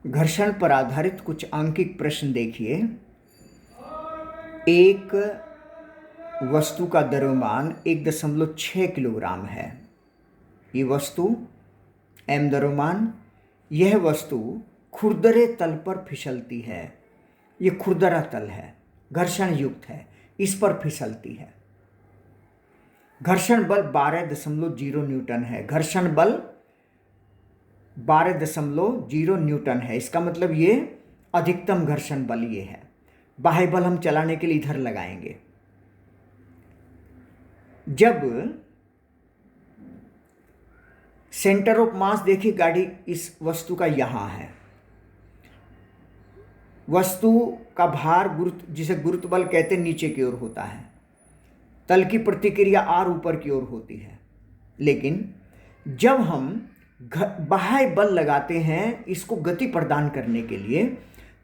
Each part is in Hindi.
घर्षण पर आधारित कुछ आंकिक प्रश्न देखिए। एक वस्तु का द्रव्यमान 1.6 किलोग्राम है। ये वस्तु m द्रव्यमान, यह वस्तु खुरदरे तल पर फिसलती है। ये खुरदरा तल है, घर्षण युक्त है, इस पर फिसलती है। घर्षण बल 12.0 न्यूटन है। घर्षण बल 12.0 न्यूटन है। इसका मतलब ये अधिकतम घर्षण बल ये है। बाह्य बल हम चलाने के लिए इधर लगाएंगे। जब सेंटर ऑफ मास देखिए गाड़ी इस वस्तु का यहां है। वस्तु का भार जिसे गुरुत्व बल कहते हैं नीचे की ओर होता है। तल की प्रतिक्रिया r ऊपर की ओर होती है। लेकिन जब हम बाह्य बल लगाते हैं इसको गति प्रदान करने के लिए,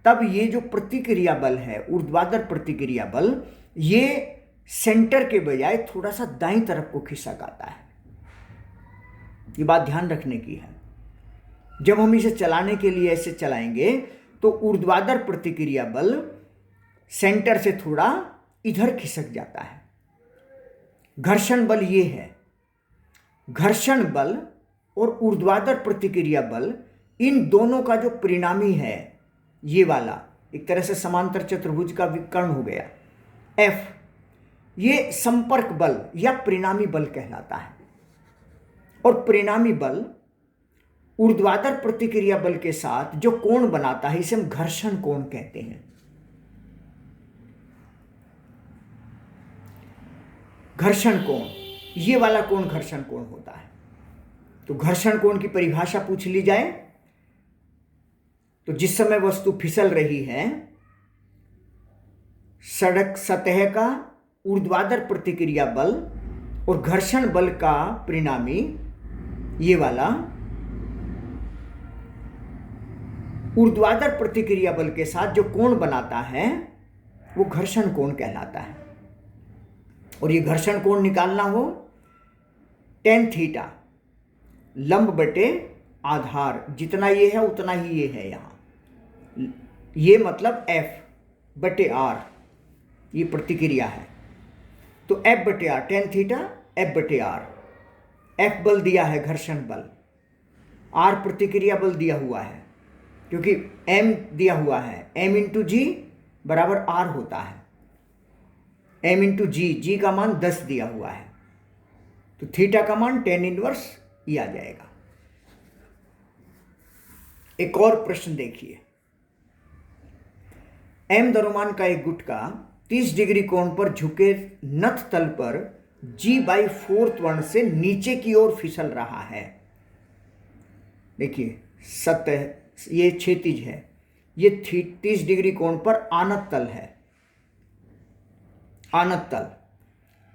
तब ये जो प्रतिक्रिया बल है, ऊर्ध्वाधर प्रतिक्रिया बल, ये सेंटर के बजाय थोड़ा सा दाईं तरफ को खिसक आता है। ये बात ध्यान रखने की है। जब हम इसे चलाने के लिए ऐसे चलाएंगे तो ऊर्ध्वाधर प्रतिक्रिया बल सेंटर से थोड़ा इधर खिसक जाता है। घर्षण बल ये है। घर्षण बल और ऊर्ध्वाधर प्रतिक्रिया बल, इन दोनों का जो परिणामी है, ये वाला एक तरह से समांतर चतुर्भुज का विकर्ण हो गया F, ये संपर्क बल या परिणामी बल कहलाता है। और परिणामी बल ऊर्ध्वाधर प्रतिक्रिया बल के साथ जो कोण बनाता है, इसे हम घर्षण कोण कहते हैं। घर्षण कोण, ये वाला कोण घर्षण कोण होता है। तो घर्षण कोण की परिभाषा पूछ ली जाए तो जिस समय वस्तु फिसल रही है, सड़क सतह का ऊर्ध्वाधर प्रतिक्रिया बल और घर्षण बल का परिणामी, ये वाला ऊर्ध्वाधर प्रतिक्रिया बल के साथ जो कोण बनाता है, वो घर्षण कोण कहलाता है। और ये घर्षण कोण निकालना हो, tan थीटा लंब बटे आधार, जितना ये है उतना ही ये है। यहां ये मतलब F बटे R, ये प्रतिक्रिया है। तो F बटे R, tan थीटा F बटे R। F बल दिया है घर्षण बल, R प्रतिक्रिया बल दिया हुआ है, क्योंकि M दिया हुआ है। M इंटू G बराबर R होता है। M इंटू G का मान 10 दिया हुआ है, तो थीटा का मान tan इनवर्स ये आ जाएगा। एक और प्रश्न देखिए। M द्रव्यमान का एक गुटका 30 डिग्री कोण पर झुके नथ तल पर G/4 त्वरण से नीचे की ओर फिसल रहा है। देखिए सतह ये क्षैतिज है, ये 30 डिग्री कोण पर आनत तल है। आनत तल,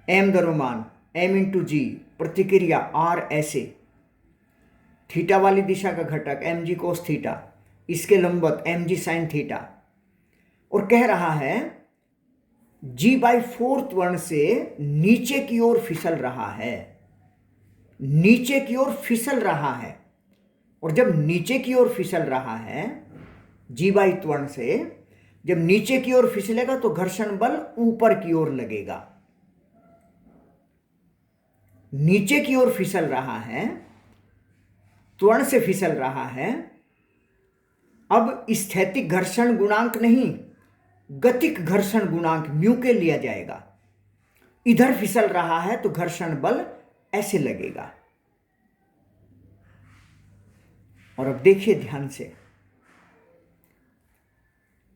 M द्रव्यमान, M इंटू G, प्रतिक्रिया R ऐसे, थीटा वाली दिशा का घटक mg cos थीटा, इसके लंबवत mg sin थीटा, और कह रहा है G/4 त्वरण से नीचे की ओर फिसल रहा है। नीचे की ओर फिसल रहा है, और जब नीचे की ओर फिसल रहा है G/4 त्वरण से, जब नीचे की ओर फिसलेगा तो घर्षण बल ऊपर की ओर लगेगा। नीचे की ओर फिसल रहा है, त्वरण से फिसल रहा है। अब स्थैतिक घर्षण गुणांक नहीं, गतिक घर्षण गुणांक म्यू के लिया जाएगा। इधर फिसल रहा है तो घर्षण बल ऐसे लगेगा। और अब देखिए ध्यान से,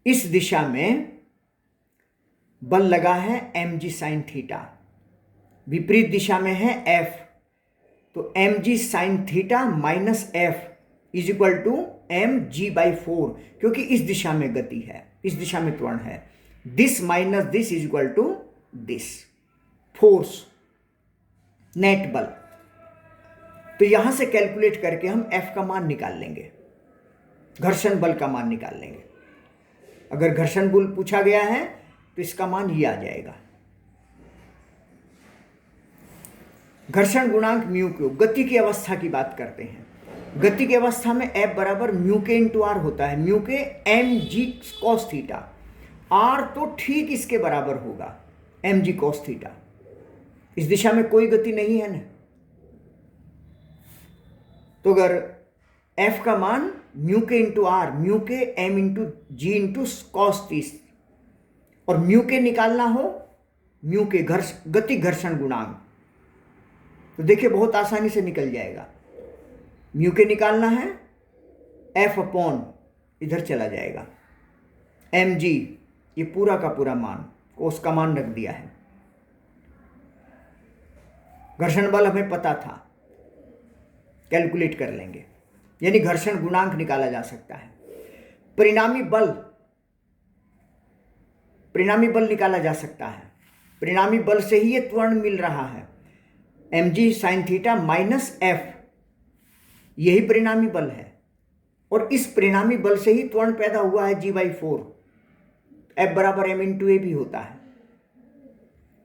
इस दिशा में बल लगा है mg sin थीटा, विपरीत दिशा में है F, तो mg sin theta minus F is equal to mg/4, क्योंकि इस दिशा में गति है, इस दिशा में त्वरण है। This minus this is equal to this, force, net बल। तो यहां से कैलकुलेट करके हम F का मान निकाल लेंगे, घर्षण बल का मान निकाल लेंगे। अगर घर्षण बल पूछा गया है तो इसका मान ये आ जाएगा। घर्षण गुणांक म्यू क्यू, गति की अवस्था की बात करते हैं। गति की अवस्था में F बराबर म्यू के इंटू आर होता है, mu K M G cos theta, R तो ठीक इसके बराबर होगा एम जी कॉस थीटा। इस दिशा में कोई गति नहीं है ना, तो अगर F का मान म्यू के into are, mu K M into ji into cos 30 और म्यू के निकालना हो, म्यू के गति घर्षण गुणांक, तो देखिए बहुत आसानी से निकल जाएगा। म्यू के निकालना है, F अपॉन इधर चला जाएगा एम जी, ये पूरा का पूरा मान कोस का मान रख दिया है। घर्षण बल हमें पता था, कैलकुलेट कर लेंगे, यानी घर्षण गुणांक निकाला जा सकता है। परिणामी बल निकाला जा सकता है। परिणामी बल से ही ये त्वरण मिल रहा है, M G sine theta minus F, यही परिणामी बल है। और इस परिणामी बल से ही त्वरण पैदा हुआ है G/4, F बराबर m इंटू ए भी होता है।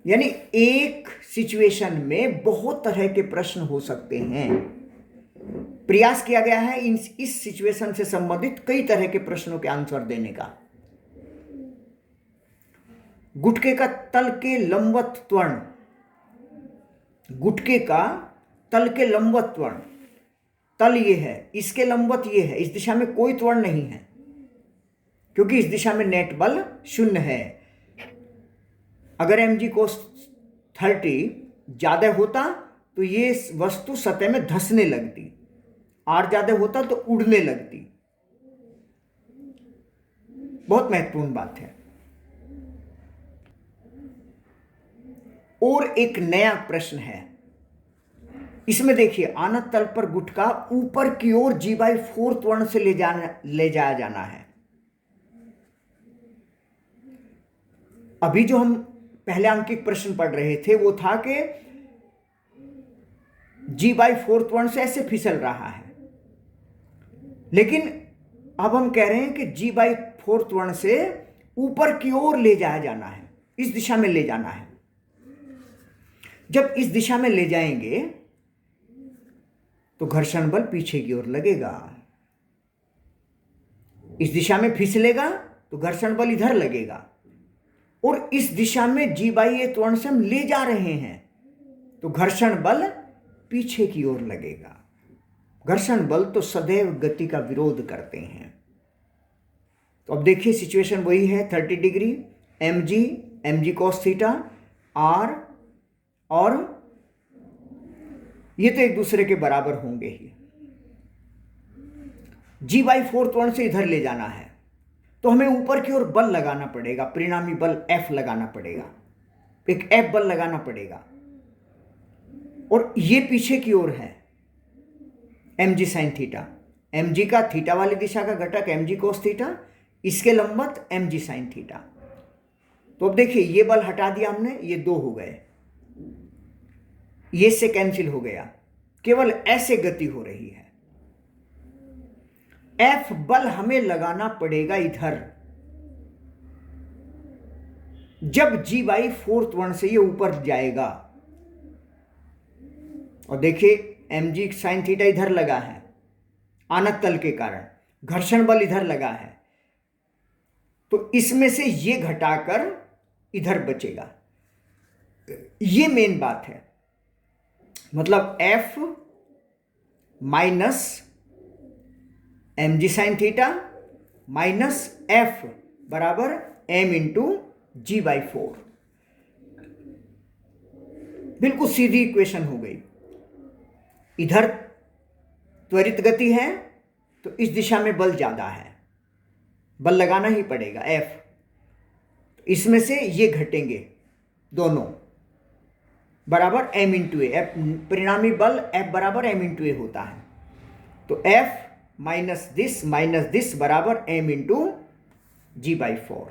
यानी एक सिचुएशन में बहुत तरह के प्रश्न हो सकते हैं। प्रयास किया गया है इस सिचुएशन से संबंधित कई तरह के प्रश्नों के आंसर देने का। गुटके का तल के लंबवत त्वरण, गुटके का तल के लंबवत त्वरण, तल ये है, इसके लंबवत ये है, इस दिशा में कोई त्वरण नहीं है क्योंकि इस दिशा में नेट बल 0 है। अगर mg cos 30 ज्यादा होता तो ये वस्तु सतह में धंसने लगती, r ज्यादा होता तो उड़ने लगती। बहुत महत्वपूर्ण बात है। और एक नया प्रश्न है, इसमें देखिए आनत तल पर गुटका ऊपर की ओर G/4 त्वरण से ले जाया जाना है। अभी जो हम पहले अंकित प्रश्न पढ़ रहे थे वो था कि G/4 त्वरण से ऐसे फिसल रहा है, लेकिन अब हम कह रहे हैं कि G/4 त्वरण से ऊपर की ओर ले जाया जाना है, इस दिशा में ले जाना है। जब इस दिशा में ले जाएंगे तो घर्षण बल पीछे की ओर लगेगा, इस दिशा में फिसलेगा तो घर्षण बल इधर लगेगा, और इस दिशा में G/a त्वरण से हम ले जा रहे हैं तो घर्षण बल पीछे की ओर लगेगा। घर्षण बल तो सदैव गति का विरोध करते हैं। तो अब देखिए सिचुएशन वही है, 30 degree mg cos theta r, और ये तो एक दूसरे के बराबर होंगे ही। G/4 त्वरण से इधर ले जाना है तो हमें ऊपर की ओर बल लगाना पड़ेगा, परिणामी बल F लगाना पड़ेगा, एक F बल लगाना पड़ेगा, और ये पीछे की ओर है mg साइन थीटा, mg का थीटा वाली दिशा का घटक mg cos थीटा, इसके लंबवत mg साइन थीटा। तो अब देखिए ये बल हटा दिया हमने, ये 2 हो गए, ये से कैंसिल हो गया, केवल ऐसे गति हो रही है। F बल हमें लगाना पड़ेगा इधर, जब G/4 त्वरण से ये ऊपर जाएगा। और देखिए mg साइन थीटा इधर लगा है आनत तल के कारण, घर्षण बल इधर लगा है, तो इसमें से ये घटाकर इधर बचेगा। ये मेन बात है, मतलब F minus mg sign theta minus F बराबर m इंटू G/4। बिल्कुल सीधी इक्वेशन हो गई। इधर त्वरित गति है तो इस दिशा में बल ज्यादा है, बल लगाना ही पड़ेगा F, इसमें से ये घटेंगे दोनों, बराबर m इंटू ए, परिणामी बल F बराबर m इंटू ए होता है। तो F माइनस दिस बराबर m इंटू G/4।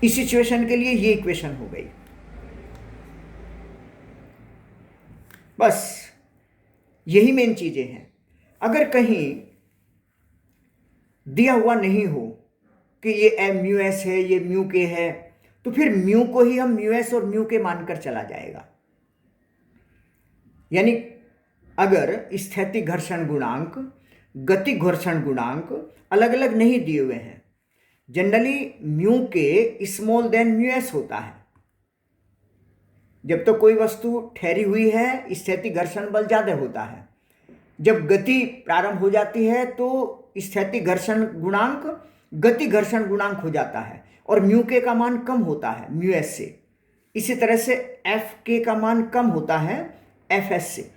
इस सिचुएशन के लिए ये इक्वेशन हो गई। बस यही मेन चीजें हैं। अगर कहीं दिया हुआ नहीं हो कि ये म्यू एस है, ये म्यू के है, तो फिर म्यू को ही हम म्यू एस और म्यू के मानकर चला जाएगा। यानी अगर स्थैतिक घर्षण गुणांक, गति घर्षण गुणांक अलग अलग नहीं दिए हुए हैं, जनरली म्यू के स्मॉल देन म्यू एस होता है। जब तो कोई वस्तु ठहरी हुई है स्थैतिक घर्षण बल ज़्यादा होता है, जब गति प्रारंभ हो जाती है तो स्थैतिक घर्षण गुणांक गति घर्षण गुणांक हो जाता है और म्यू के का मान कम होता है म्यू एस से। इसी तरह से एफ के का मान कम होता है एफ एस से।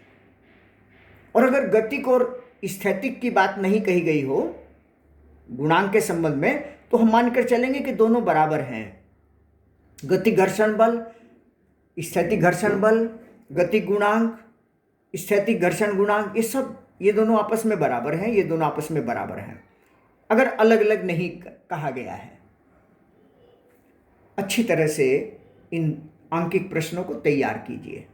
और अगर गतिक और स्थैतिक की बात नहीं कही गई हो गुणांक के संबंध में, तो हम मानकर चलेंगे कि दोनों बराबर हैं। गति घर्षण बल, स्थैतिक घर्षण बल, गति गुणांक, स्थैतिक घर्षण गुणांक, ये दोनों आपस में बराबर हैं, ये दोनों आपस में बराबर हैं, अगर अलग अलग नहीं कहा गया है। अच्छी तरह से इन आंकिक प्रश्नों को तैयार कीजिए।